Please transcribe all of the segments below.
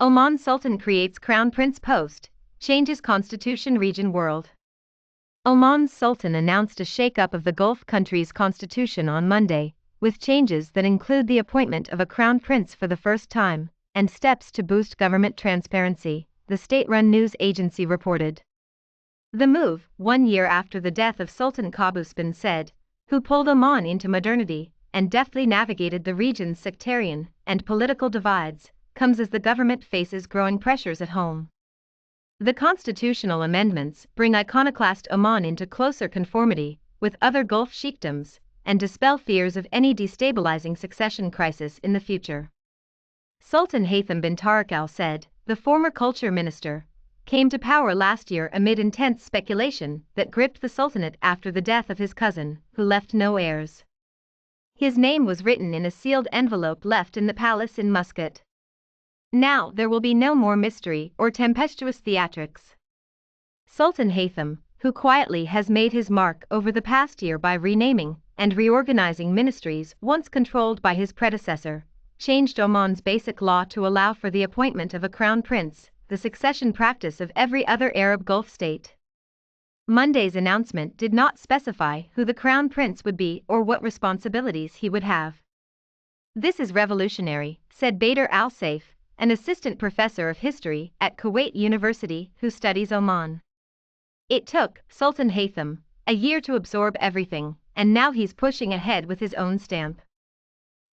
Oman Sultan creates Crown Prince post, changes constitution region world. Oman's Sultan announced a shake-up of the Gulf country's constitution on Monday, with changes that include the appointment of a crown prince for the first time, and steps to boost government transparency, the state-run news agency reported. The move, 1 year after the death of Sultan Qaboos bin Said, who pulled Oman into modernity and deftly navigated the region's sectarian and political divides, comes as the government faces growing pressures at home. The constitutional amendments bring iconoclast Oman into closer conformity with other Gulf sheikdoms and dispel fears of any destabilizing succession crisis in the future. Sultan Haytham bin Tariq Al Said, the former culture minister, came to power last year amid intense speculation that gripped the Sultanate after the death of his cousin, who left no heirs. His name was written in a sealed envelope left in the palace in Muscat. Now there will be no more mystery or tempestuous theatrics. Sultan Haytham, who quietly has made his mark over the past year by renaming and reorganizing ministries once controlled by his predecessor, changed Oman's basic law to allow for the appointment of a crown prince, the succession practice of every other Arab Gulf state. Monday's announcement did not specify who the crown prince would be or what responsibilities he would have. "This is revolutionary," said Bader Al-Saif, an assistant professor of history at Kuwait University who studies Oman. "It took Sultan Haytham a year to absorb everything, and now he's pushing ahead with his own stamp.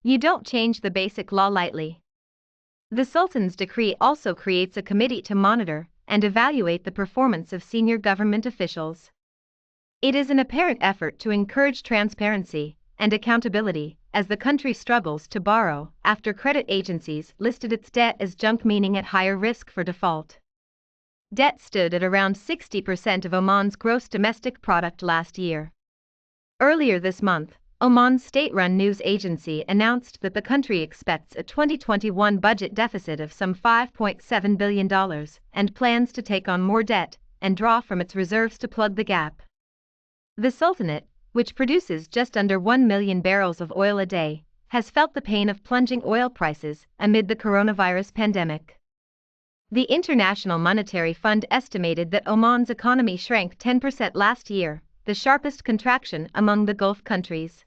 You don't change the basic law lightly." The Sultan's decree also creates a committee to monitor and evaluate the performance of senior government officials. It is an apparent effort to encourage transparency and accountability as the country struggles to borrow after credit agencies listed its debt as junk, meaning at higher risk for default. Debt stood at around 60% of Oman's gross domestic product last year. Earlier this month, Oman's state-run news agency announced that the country expects a 2021 budget deficit of some $5.7 billion and plans to take on more debt and draw from its reserves to plug the gap. The Sultanate, which produces just under 1 million barrels of oil a day, has felt the pain of plunging oil prices amid the coronavirus pandemic. The International Monetary Fund estimated that Oman's economy shrank 10% last year, the sharpest contraction among the Gulf countries.